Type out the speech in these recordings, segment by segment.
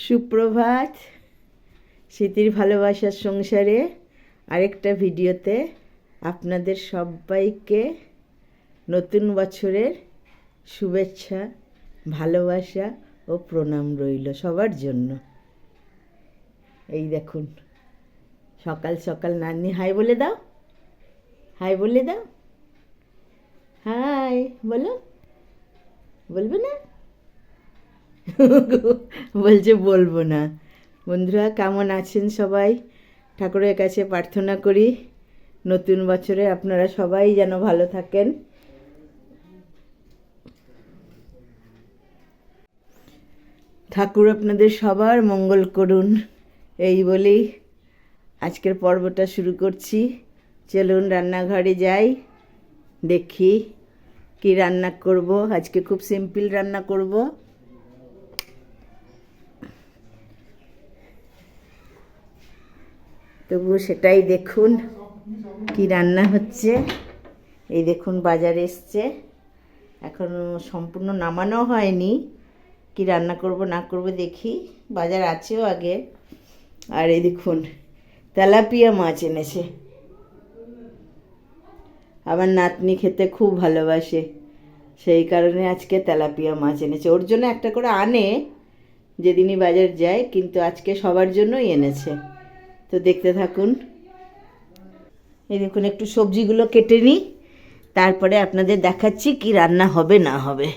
সুপ্রভাত। স্মৃতির ভালোবাসার সংসারে আরেকটা ভিডিওতে আপনাদের সবাইকে নতুন বছরের শুভেচ্ছা, ভালোবাসা ও প্রণাম রইল সবার জন্য। এই দেখুন, সকাল সকাল নাতনি হাই বলে দাও, হাই বলে দাও, হাই বলো। বলবে না? বলছে বলবো না। বন্ধুরা কেমন আছেন সবাই? ঠাকুরের কাছে প্রার্থনা করি নতুন বছরে আপনারা সবাই যেন ভালো থাকেন। ঠাকুর আপনাদের সবার মঙ্গল করুন, এই বলেই আজকের পর্বটা শুরু করছি। চলুন রান্নাঘরে যাই, দেখি কি রান্না করব। আজকে খুব সিম্পল রান্না করব। তবুও সেটাই দেখুন কি রান্না হচ্ছে। এই দেখুন বাজার এসছে, এখনও সম্পূর্ণ নামানো হয়নি। কি রান্না করব না করব দেখি, বাজার আছেও আগে। আর এই দেখুন তেলাপিয়া মাছ এনেছে, আমার নাতনি খেতে খুব ভালোবাসে, সেই কারণে আজকে তেলাপিয়া মাছ এনেছে। ওর জন্য একটা করে আনে যেদিনই বাজার যায়, কিন্তু আজকে সবার জন্যই এনেছে। তো দেখতে থাকুন। এই দেখুন একটু সবজিগুলো কেটে নিই, তারপরে আপনাদের দেখাচ্ছি কি রান্না হবে না হবে।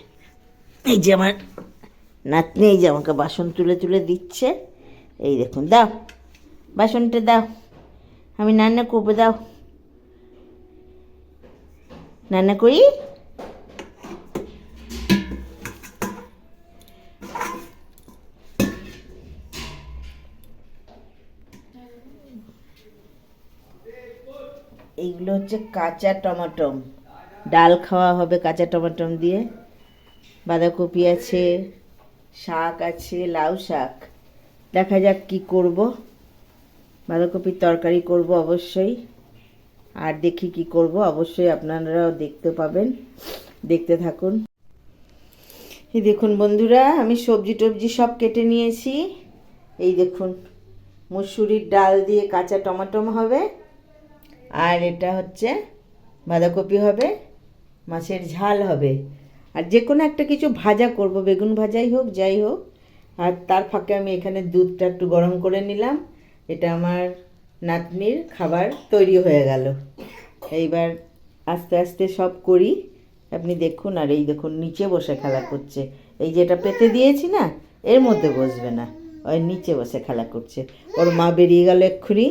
এই যে আমার নাতনি এই যে আমাকে বাসন তুলে তুলে দিচ্ছে। এই দেখুন, দাও বাসনটা দাও, আমি রান্না করবো, দাও রান্না করি। এইগুলো হচ্ছে কাঁচা টমাটো, ডাল খাওয়া হবে কাঁচা টমাটো দিয়ে। বাঁধাকপি আছে, শাক আছে, লাউ শাক। দেখা যাক কি করব। বাঁধাকপির তরকারি করব অবশ্যই, আর দেখি কি করব অবশ্যই আপনারাও দেখতে পাবেন, দেখতে থাকুন। এই দেখুন বন্ধুরা, আমি সবজি টবজি সব কেটে নিয়েছি। এই দেখুন মুসুরির ডাল দিয়ে কাঁচা টমাটো হবে, আর এটা হচ্ছে বাঁধাকপি হবে, মাছের ঝাল হবে, আর যে কোনো একটা কিছু ভাজা করব, বেগুন ভাজাই হোক যাই হোক। আর তার ফাঁকে আমি এখানে দুধটা একটু গরম করে নিলাম। এটা আমার নাতনির খাবার তৈরি হয়ে গেল। এইবার আস্তে আস্তে সব করি, আপনি দেখুন। আর এই দেখুন নিচে বসে খেলা করছে, এই যে এটা পেতে দিয়েছি না, এর মধ্যে বসবে না, ওই নিচে বসে খেলা করছে। ওর মা বেরিয়ে গেল এক্ষুনি,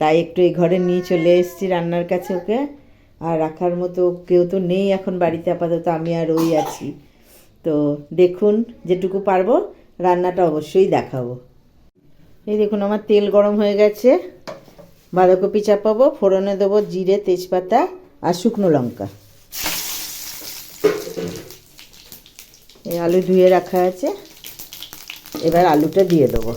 তাই একটু এই ঘরে নিয়ে চলে এসেছি রান্নার কাছে ওকে। আর রাখার মতো কেউ তো নেই এখন বাড়িতে, আপাতত আমি আর ওই আছি। তো দেখুন যেটুকু পারবো রান্নাটা অবশ্যই দেখাবো। এই দেখুন আমার তেল গরম হয়ে গেছে, বাঁধাকপি চাপাবো, ফোড়নে দেবো জিরে, তেজপাতা আর শুকনো লঙ্কা। এই আলু ধুয়ে রাখা আছে, এবার আলুটা দিয়ে দেবো।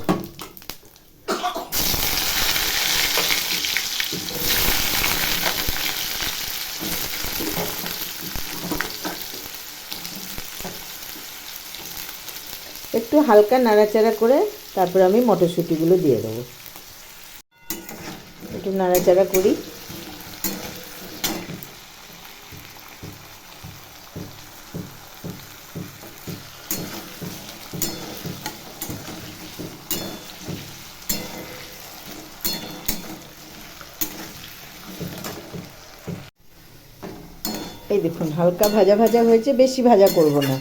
একটু হালকা নাড়াচাড়া করে তারপর আমি মটরশুঁটিগুলো দিয়ে দেবো। একটু নাড়াচাড়া করি। এই দেখুন হালকা ভাজা ভাজা হয়েছে, বেশি ভাজা করব না,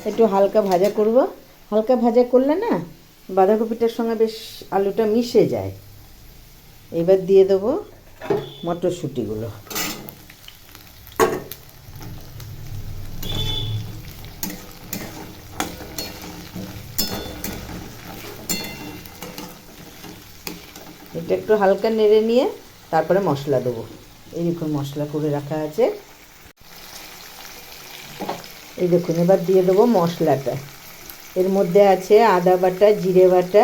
একটু হালকা ভাজা করব। হালকা ভাজা করলে না বাঁধাকপিটার সঙ্গে বেশ আলুটা মিশে যায়। এবার দিয়ে দেবো মটরশুঁটিগুলো। এটা একটু হালকা নেড়ে নিয়ে তারপরে মশলা দেবো। এই দেখুন মশলা করে রাখা আছে। এই দেখুন এবার দিয়ে দেবো মশলাটা। এর মধ্যে আছে আদা বাটা, জিরে বাটা,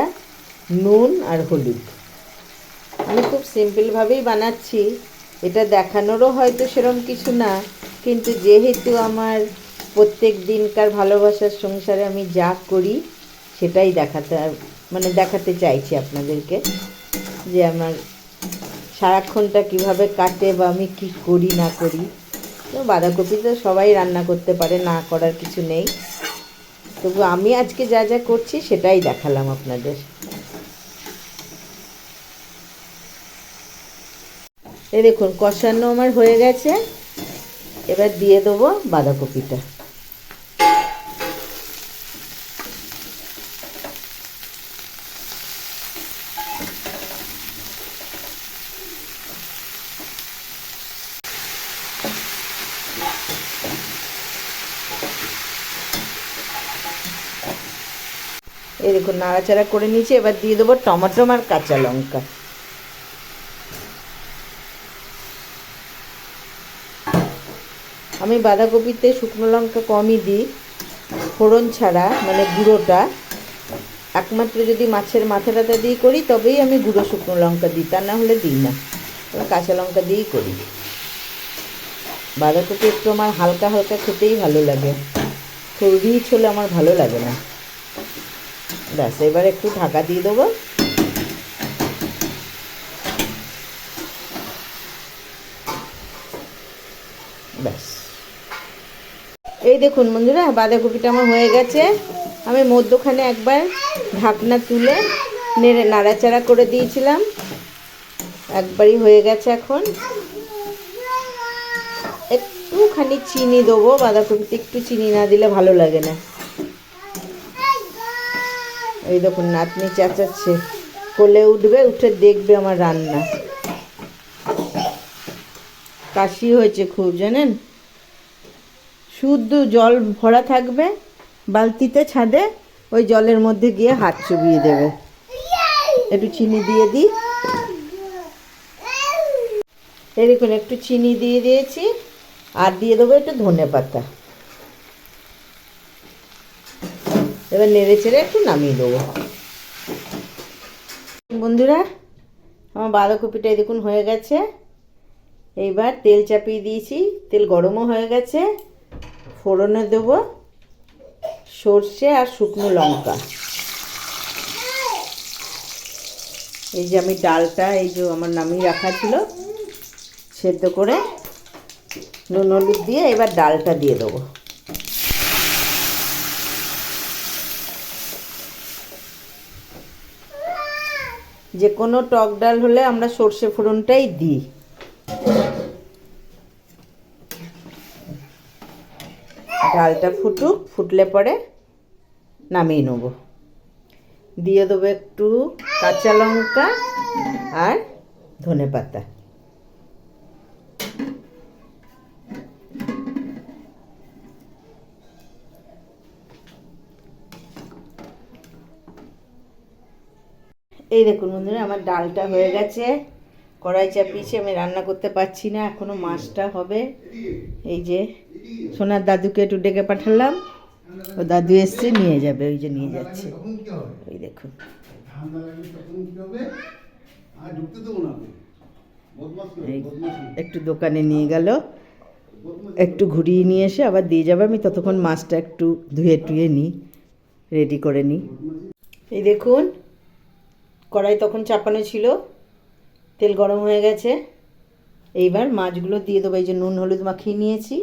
নুন আর হলুদ। আমি খুব সিম্পলভাবেই বানাচ্ছি, এটা দেখানোরও হয়তো সেরকম কিছু না, কিন্তু যেহেতু আমার প্রত্যেক দিনকার ভালোবাসার সংসারে আমি যা করি সেটাই দেখাতে চাইছি আপনাদেরকে, যে আমার সারাক্ষণটা কিভাবে কাটে বা আমি কি করি না করি। তো বাঁধাকপি তো সবাই রান্না করতে পারে, না করার কিছু নেই, তবু আমি আজকে যা যা করছি সেটাই দেখালাম আপনাদের। এই দেখুন কষানো আমার হয়ে গেছে, এবার দিয়ে দেবো বাঁধাকপিটা। এই দেখুন নাড়াচাড়া করে নিয়েছি, এবার দিয়ে দেবো টমেটো আর কাঁচা লঙ্কা। আমি বাঁধাকপিতে শুকনো লঙ্কা কমই দিই, ফোড়ন ছাড়া, মানে গুঁড়োটা। একমাত্র যদি মাছের মাথাটা দিয়ে করি তবেই আমি গুঁড়ো শুকনো লঙ্কা দিই, তা না হলে দিই না, কাঁচা লঙ্কা দিয়েই করি। বাঁধাকপি একটু আমার হালকা হালকা খেতেই ভালো লাগে, খুব রিচ হলে আমার ভালো লাগে না। ব্যাস, এবার একটু ঢাকা দিয়ে দেবো। ব্যাস, এই দেখুন বন্ধুরা বাঁধাকপিটা আমার হয়ে গেছে। আমি মধ্যখানে একবার ঢাকনা তুলে নাড়াচাড়া করে দিয়েছিলাম, একবারই হয়ে গেছে। এখন একটুখানি চিনি দেবো, বাঁধাকপিতে একটু চিনি না দিলে ভালো লাগে না। এই দেখুন নাতনি চেঁচাচ্ছে, কোলে উঠবে, উঠে দেখবে আমার রান্না। কাশি হয়েছে খুব, জানেন, শুদ্ধ জল ভরা থাকবে বালতিতে ছাদে, ওই জলের মধ্যে গিয়ে হাত চুবিয়ে দেবে। একটু চিনি দিয়ে দিই, এই দেখুন একটু চিনি দিয়ে দিয়েছি, আর দিয়ে দেবো একটু ধনেপাতা। এবার নেড়ে চেড়ে একটু নামিয়ে দেবো। বন্ধুরা আমার বাঁধাকপিটা এই দেখুন হয়ে গেছে। এইবার তেল চাপিয়ে দিয়েছি, তেল গরমও হয়ে গেছে। ফোড়নে দেবো সর্ষে আর শুকনো লঙ্কা। এই যে আমি ডালটা, এই যে আমার নামিয়ে রাখা ছিল, সেদ্ধ করে নুন হলুদ দিয়ে এবার ডালটা দিয়ে দেবো। যে কোনো টক ডাল হলে আমরা সর্ষে ফোড়নটাই দিই। ডালটা ফুটুক, ফুটলে পরে নামিয়ে নেব। দিয়ে দেবো একটু কাঁচা লঙ্কা আর ধনেপাতা। এই দেখুন বন্ধুরা আমার ডালটা হয়ে গেছে, কড়াই চাপিয়েছি, আমি রান্না করতে পারছি না এখনো, মাছটা হবে। এই যে সোনার দাদুকে একটু ডেকে পাঠালাম, ও দাদু এসছে নিয়ে যাবে, ওই যে নিয়ে যাচ্ছে, ওই দেখুন। একটু দোকানে নিয়ে গেল, একটু ঘুরিয়ে নিয়ে এসে আবার দিয়ে যাবে। আমি ততক্ষণ মাছটা একটু ধুয়ে টুয়ে নিই, রেডি করে নিই। এই দেখুন কড়াই তখন চাপানো ছিল, তেল গরম হয়ে গেছে। এইবার মাছগুলো দিয়ে দেবো, এই যে নুন হলুদ মাখিয়ে নিয়েছি।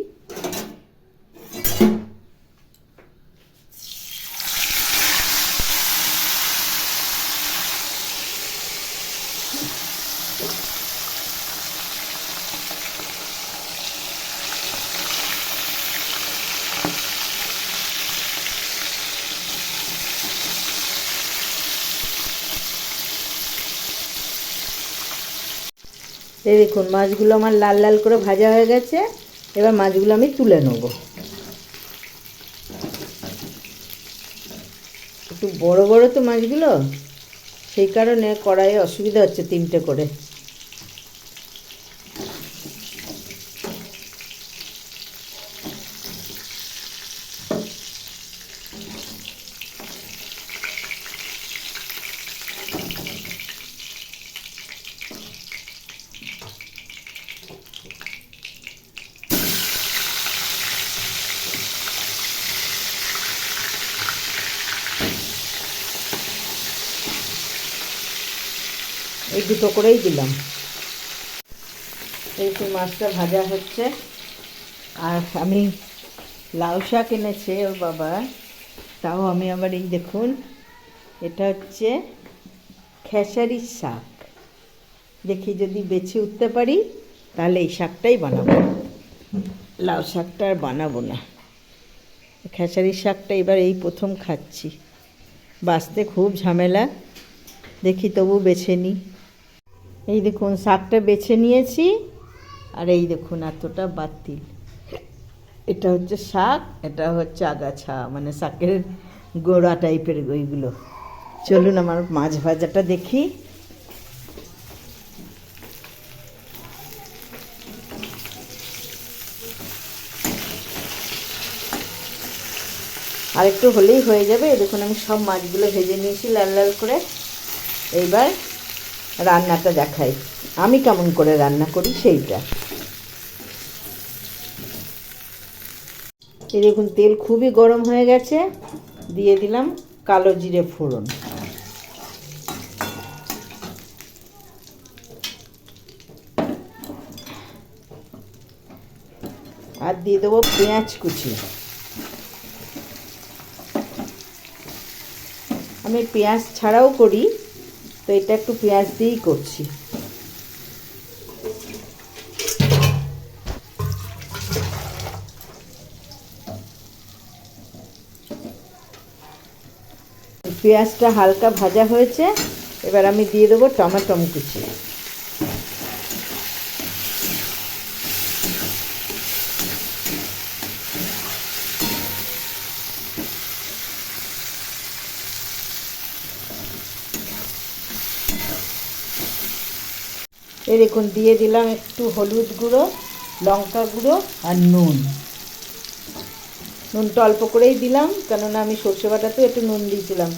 এই দেখুন মাছগুলো আমার লাল লাল করে ভাজা হয়ে গেছে, এবার মাছগুলো আমি তুলে নেব। একটু বড় বড় তো মাছগুলো, সেই কারণে কড়াইয়ে অসুবিধা হচ্ছে, তিনটে করে। এই দুটো করেই দিলাম। এই তো মাছটা ভাজা হচ্ছে। আর আমি লাউ শাক এনেছে ওর বাবা, তাও আমি আবার এই দেখুন, এটা হচ্ছে খেসারির শাক। দেখি যদি বেছে উঠতে পারি তাহলে এই শাকটাই বানাবো, লাউ শাকটা আর বানাবো না। খেসারির শাকটা এবার এই প্রথম খাচ্ছি, বাছতে খুব ঝামেলা, দেখি তবু বেছে নিই। এই দেখুন শাকটা বেছে নিয়েছি, আর এই দেখুন এতটা বাতিল। এটা হচ্ছে শাক, এটা হচ্ছে আগাছা, মানে শাকের গোড়া টাইপের ওইগুলো। চলুন আমার মাছ ভাজাটা দেখি। আর একটু হলেই হয়ে যাবে। দেখুন আমি সব মাছগুলো ভেজে নিয়েছি লাল লাল করে। এইবার রান্নাটা দেখাই, আমি কেমন করে রান্না করি সেইটা। এই দেখুন তেল খুবই গরম হয়ে গেছে, দিয়ে দিলাম কালো জিরে ফোড়ন। আর দিয়ে দেবো পেঁয়াজ কুচি। আমি পেঁয়াজ ছাড়াও করি, তো এটা একটু পেঁয়াজ দিয়েই করছি। পেঁয়াজটা হালকা ভাজা হয়েছে, এবার আমি দিয়ে দেবো টমেটো কুচি। এই দেখুন দিয়ে দিলাম একটু হলুদ গুঁড়ো, লঙ্কা গুঁড়ো আর নুন। নুনটা অল্প করেই দিলাম, কেননা আমি সর্ষে বাটাতেও একটু নুন দিয়েছিলাম।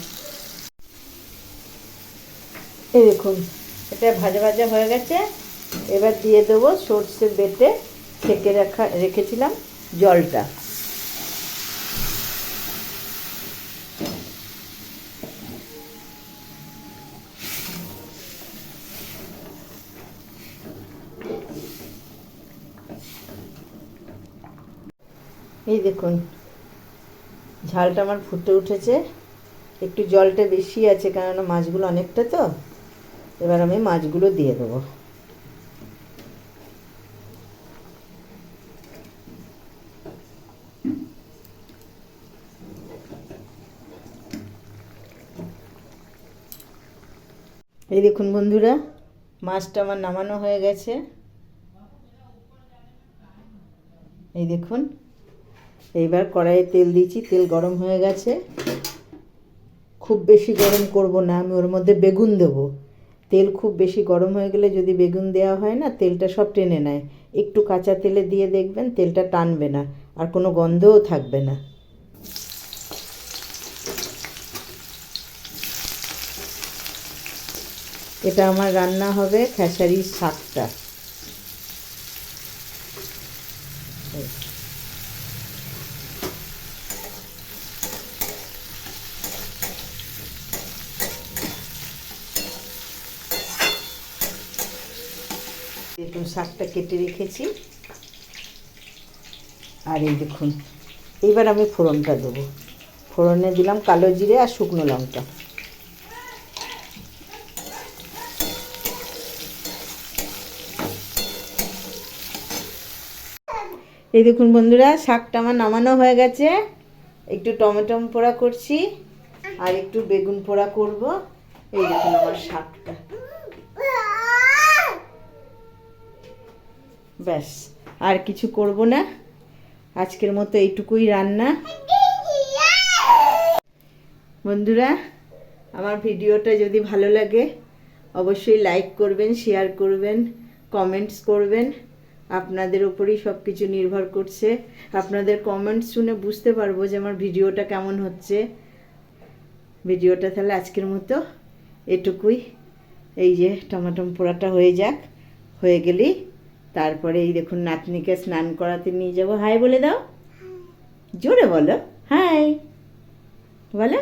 এই দেখুন এটা ভাজা ভাজা হয়ে গেছে, এবার দিয়ে দেবো সর্ষে বেটে রেখেছিলাম জলটা। এই দেখুন ঝালটা আমার ফুটে উঠেছে, একটু জলটা বেশি আছে কেননা মাছগুলো অনেকটা তো। এবার আমি মাছগুলো দিয়ে দেবো। এই দেখুন বন্ধুরা, মাছটা আমার নামানো হয়ে গেছে। এই দেখুন, এইবার কড়াইয়ে তেল দিয়েছি, তেল গরম হয়ে গেছে। খুব বেশি গরম করব না, আমি ওর মধ্যে বেগুন দেবো। তেল খুব বেশি গরম হয়ে গেলে যদি বেগুন দেওয়া হয় না, তেলটা সব টেনে নেয়। একটু কাঁচা তেলে দিয়ে দেখবেন তেলটা টানবে না, আর কোনো গন্ধও থাকবে না। এটা আমার রান্না হবে খেসারির শাকটা। একটু শাকটা কেটে রেখেছি, আর এই দেখুন এইবার আমি ফোড়নটা দেবো। ফোড়নে দিলাম কালো জিরে আর শুকনো লঙ্কা। এই দেখুন বন্ধুরা, শাকটা আমার নামানো হয়ে গেছে। একটু টমেটো পোড়া করছি আর একটু বেগুন পোড়া করব। এই দেখুন আমার শাকটা, ব্যাস আর কিছু করব না। আজকের মতো এইটুকুই রান্না। বন্ধুরা, আমার ভিডিওটা যদি ভালো লাগে অবশ্যই লাইক করবেন, শেয়ার করবেন, কমেন্টস করবেন। আপনাদের উপরেই সব কিছু নির্ভর করছে। আপনাদের কমেন্টস শুনে বুঝতে পারবো যে আমার ভিডিওটা কেমন হচ্ছে। ভিডিওটা তাহলে আজকের মতো এটুকুই। এই যে টমেটো পোড়াটা হয়ে যাক, হয়ে গেলেই তারপরে এই দেখুন নাতনিকে স্নান করাতে নিয়ে যাব। হাই বলে দাও, জোরে বলো হাই বলো।